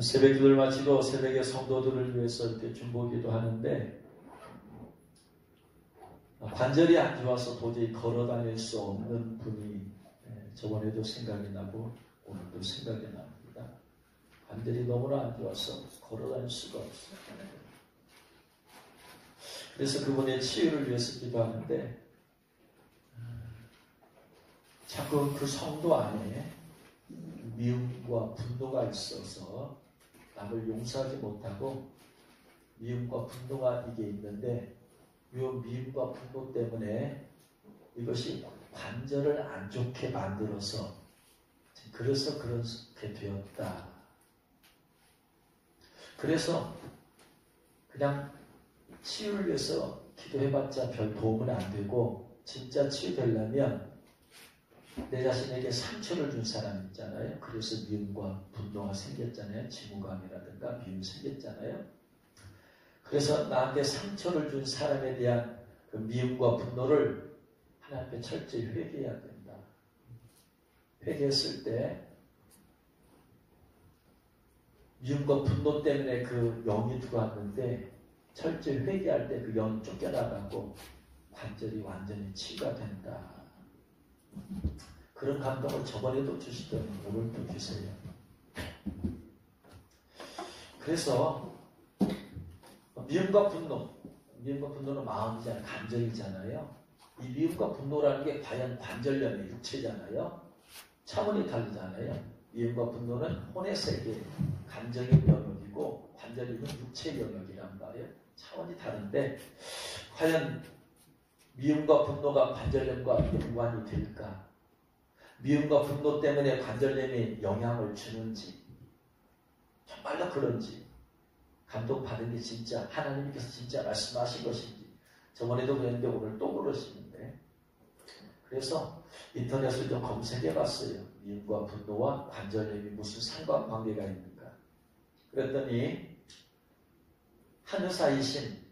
새벽 기도를 마치고 새벽에 성도들을 위해서 이렇게 중보기도 하는데 관절이 안 좋아서 도저히 걸어 다닐 수 없는 분이 저번에도 생각이 나고 오늘도 생각이 납니다. 관절이 너무나 안 좋아서 걸어 다닐 수가 없어요. 그래서 그분의 치유를 위해서 기도하는데 자꾸 그 성도 안에 미움과 분노가 있어서 남을 용서하지 못하고 미움과 분노가 이게 있는데 이 미움과 분노 때문에 이것이 관절을 안 좋게 만들어서 그래서 그렇게 되었다. 그래서 그냥 치유를 위해서 기도해봤자 별 도움은 안 되고 진짜 치유되려면 내 자신에게 상처를 준 사람 있잖아요. 그래서 미움과 분노가 생겼잖아요. 증오감이라든가 미움이 생겼잖아요. 그래서 나한테 상처를 준 사람에 대한 그 미움과 분노를 하나님 앞에 철저히 회개해야 된다. 회개했을 때 미움과 분노 때문에 그 영이 들어왔는데 철저히 회개할 때 그 영이 쫓겨나가고 관절이 완전히 치유가 된다. 그런 감동을 저번에도 주시더니 오늘도 주세요. 그래서 미움과 분노는 마음이잖아요. 감정이잖아요. 이 미움과 분노라는 게 과연 관절염의 육체잖아요. 차원이 다르잖아요. 미움과 분노는 혼의 세계, 감정의 영역이고 관절염은 육체의 영역이란 말이에요. 차원이 다른데 과연 미움과 분노가 관절염과 연관이 될까? 미움과 분노 때문에 관절염에 영향을 주는지 정말로 그런지 감동받은 게 진짜 하나님께서 진짜 말씀하신 것인지 저번에도 그랬는데 오늘 또 그러시는데 그래서 인터넷을 좀 검색해 봤어요. 미움과 분노와 관절염이 무슨 상관관계가 있는가. 그랬더니 한의사이신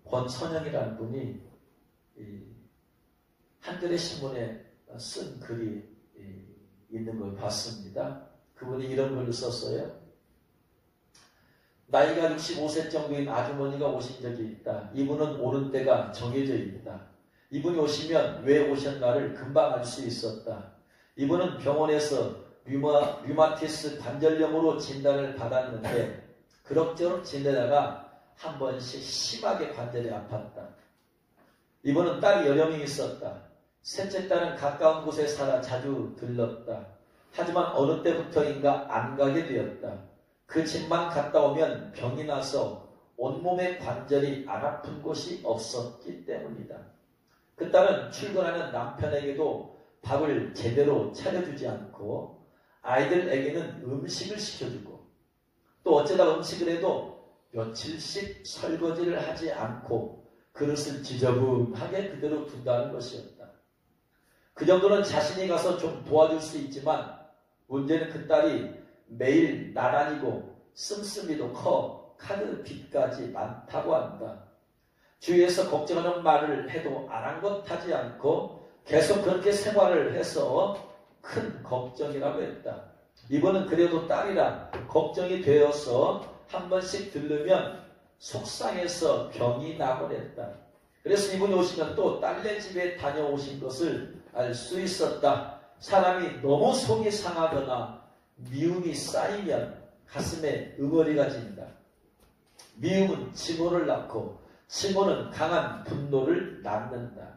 권선영이라는 분이 한겨레 신문에 쓴 글이 있는 걸 봤습니다. 그분이 이런 글을 썼어요. 나이가 65세 정도인 아주머니가 오신 적이 있다. 이분은 오는 때가 정해져 있다. 이분이 오시면 왜 오셨나를 금방 알 수 있었다. 이분은 병원에서 류마티스 관절염으로 진단을 받았는데 그럭저럭 지내다가 한 번씩 심하게 관절이 아팠다. 이분은 딸이 여러 명 있었다. 셋째 딸은 가까운 곳에 살아 자주 들렀다. 하지만 어느 때부터인가 안 가게 되었다. 그 집만 갔다 오면 병이 나서 온몸의 관절이 안 아픈 곳이 없었기 때문이다. 그 딸은 출근하는 남편에게도 밥을 제대로 차려주지 않고 아이들에게는 음식을 시켜주고 또 어쩌다 음식을 해도 며칠씩 설거지를 하지 않고 그릇을 지저분하게 그대로 둔다는 것이었다. 그 정도는 자신이 가서 좀 도와줄 수 있지만 문제는 그 딸이 매일 나다니고 씀씀이도 커 카드 빚까지 많다고 한다. 주위에서 걱정하는 말을 해도 아랑곳하지 않고 계속 그렇게 생활을 해서 큰 걱정이라고 했다. 이번은 그래도 딸이라 걱정이 되어서 한 번씩 들르면 속상해서 병이 나곤 했다. 그래서 이분이 오시면 또 딸네 집에 다녀오신 것을 알 수 있었다. 사람이 너무 속이 상하거나 미움이 쌓이면 가슴에 응어리가 진다. 미움은 증오를 낳고 증오는 강한 분노를 낳는다.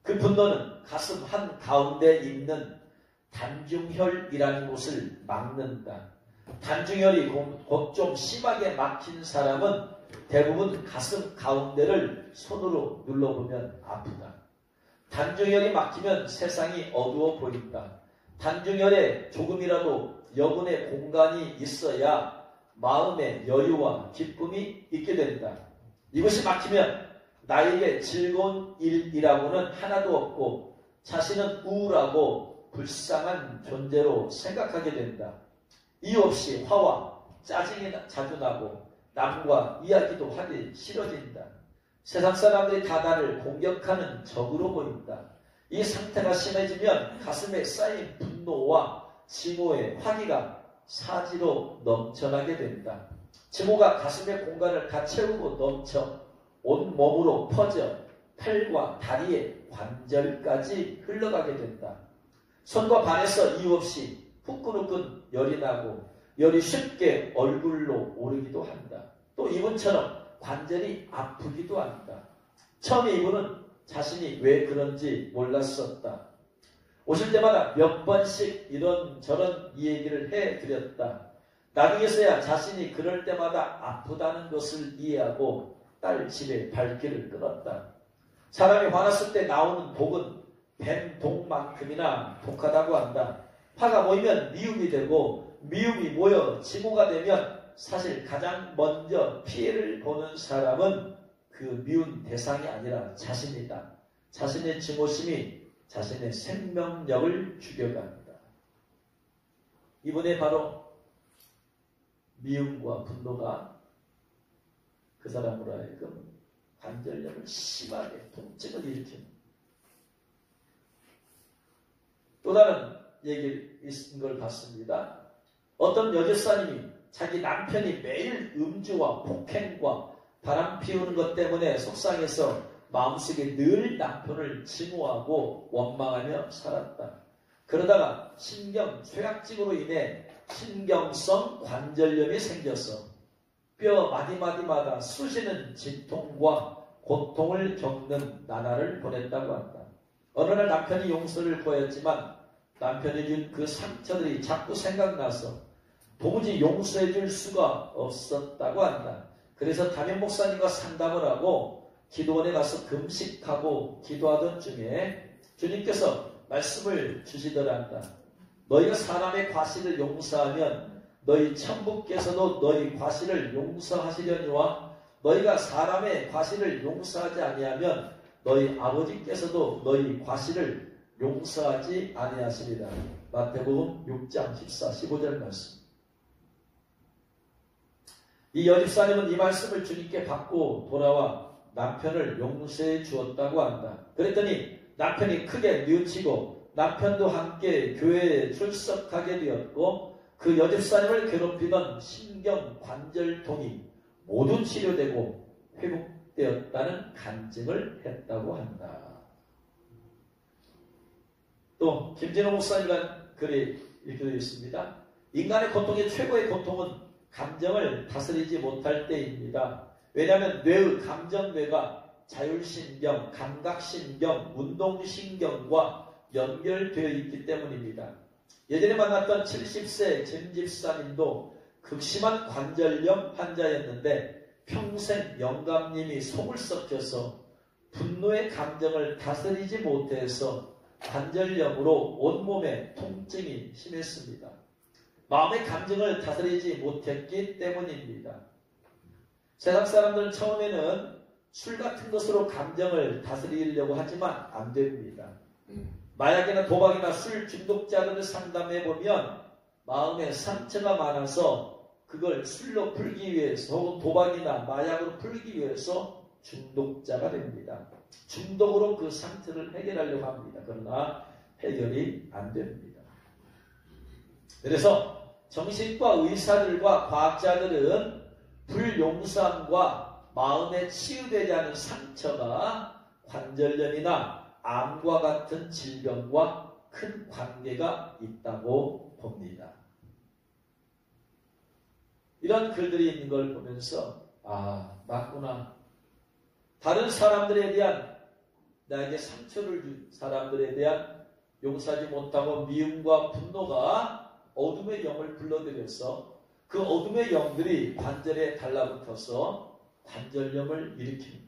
그 분노는 가슴 한가운데 있는 단중혈이라는 곳을 막는다. 단중혈이 곧 좀 심하게 막힌 사람은 대부분 가슴 가운데를 손으로 눌러보면 아프다. 단중혈이 막히면 세상이 어두워 보인다. 단중혈에 조금이라도 여분의 공간이 있어야 마음의 여유와 기쁨이 있게 된다. 이것이 막히면 나에게 즐거운 일이라고는 하나도 없고 자신은 우울하고 불쌍한 존재로 생각하게 된다. 이유 없이 화와 짜증이 자주 나고 남과 이야기도 하기 싫어진다. 세상 사람들이 다 나를 공격하는 적으로 보인다. 이 상태가 심해지면 가슴에 쌓인 분노와 증오의 화기가 사지로 넘쳐나게 된다. 증오가 가슴의 공간을 다 채우고 넘쳐 온 몸으로 퍼져 팔과 다리의 관절까지 흘러가게 된다. 손과 발에서 이유 없이 후끈후끈 열이 나고 열이 쉽게 얼굴로 오르기도 한다. 또 이분처럼 관절이 아프기도 한다. 처음에 이분은 자신이 왜 그런지 몰랐었다. 오실 때마다 몇 번씩 이런저런 이 얘기를 해드렸다. 나중에서야 자신이 그럴 때마다 아프다는 것을 이해하고 딸 집에 발길을 끊었다. 사람이 화났을 때 나오는 독은 뱀독만큼이나 독하다고 한다. 화가 모이면 미움이 되고 미움이 모여 증오가 되면 사실 가장 먼저 피해를 보는 사람은 그 미운 대상이 아니라 자신이다. 자신의 증오심이 자신의 생명력을 죽여간다. 이번에 바로 미움과 분노가 그 사람으로 하여금 관절염을 심하게 통증을 일으키는 또 다른 얘기 있는 걸 봤습니다. 어떤 여집사님이 자기 남편이 매일 음주와 폭행과 바람 피우는 것 때문에 속상해서 마음속에 늘 남편을 증오하고 원망하며 살았다. 그러다가 신경 쇠약증으로 인해 신경성 관절염이 생겨서 뼈 마디마디마다 쑤시는 진통과 고통을 겪는 나날을 보냈다고 한다. 어느 날 남편이 용서를 구했지만 남편이 준 그 상처들이 자꾸 생각나서 도무지 용서해 줄 수가 없었다고 한다. 그래서 담임 목사님과 상담을 하고 기도원에 가서 금식하고 기도하던 중에 주님께서 말씀을 주시더란다. 너희가 사람의 과실을 용서하면 너희 천부께서도 너희 과실을 용서하시려니와 너희가 사람의 과실을 용서하지 아니하면 너희 아버지께서도 너희 과실을 용서하지 아니하시리라. 마태복음 6장 14, 15절 말씀. 이 여집사님은 이 말씀을 주님께 받고 돌아와 남편을 용서해 주었다고 한다. 그랬더니 남편이 크게 뉘우치고 남편도 함께 교회에 출석하게 되었고 그 여집사님을 괴롭히던 신경관절통이 모두 치료되고 회복되었다는 간증을 했다고 한다. 또 김진호 목사님과 글이 이렇게 되어 있습니다. 인간의 고통의 최고의 고통은 감정을 다스리지 못할 때입니다. 왜냐하면 뇌의 감정뇌가 자율신경, 감각신경, 운동신경과 연결되어 있기 때문입니다. 예전에 만났던 70세 잼집사님도 극심한 관절염 환자였는데 평생 영감님이 속을 썩혀서 분노의 감정을 다스리지 못해서 관절염으로 온몸에 통증이 심했습니다. 마음의 감정을 다스리지 못했기 때문입니다. 세상 사람들은 처음에는 술 같은 것으로 감정을 다스리려고 하지만 안 됩니다. 마약이나 도박이나 술 중독자들을 상담해보면 마음에 상처가 많아서 그걸 술로 풀기 위해서 혹은 도박이나 마약으로 풀기 위해서 중독자가 됩니다. 중독으로 그 상처를 해결하려고 합니다. 그러나 해결이 안 됩니다. 그래서 정신과 의사들과 과학자들은 불용서함과 마음에 치유되지 않은 상처가 관절염이나 암과 같은 질병과 큰 관계가 있다고 봅니다. 이런 글들이 있는 걸 보면서 맞구나. 다른 사람들에 대한 나에게 상처를 준 사람들에 대한 용서하지 못하고 미움과 분노가 어둠의 영을 불러들여서 그 어둠의 영들이 관절에 달라붙어서 관절염을 일으킵니다.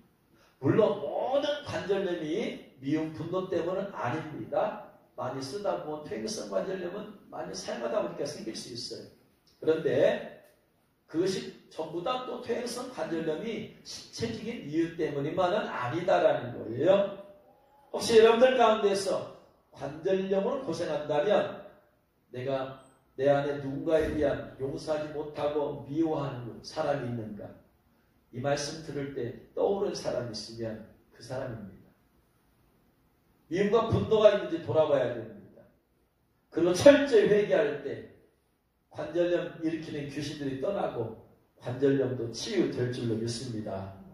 물론 모든 관절염이 미움, 분노 때문은 아닙니다. 많이 쓰다 보면 퇴행성 관절염은 많이 사용하다 보니까 생길 수 있어요. 그런데 그것이 전부 다 또 퇴행성 관절염이 신체적인 이유 때문이만은 아니다라는 거예요. 혹시 여러분들 가운데서 관절염으로 고생한다면 내가 내 안에 누군가에 대한 용서하지 못하고 미워하는 사람이 있는가? 이 말씀 들을 때 떠오른 사람이 있으면 그 사람입니다. 미움과 분노가 있는지 돌아봐야 됩니다. 그리고 철저히 회개할 때 관절염 일으키는 귀신들이 떠나고 관절염도 치유될 줄로 믿습니다.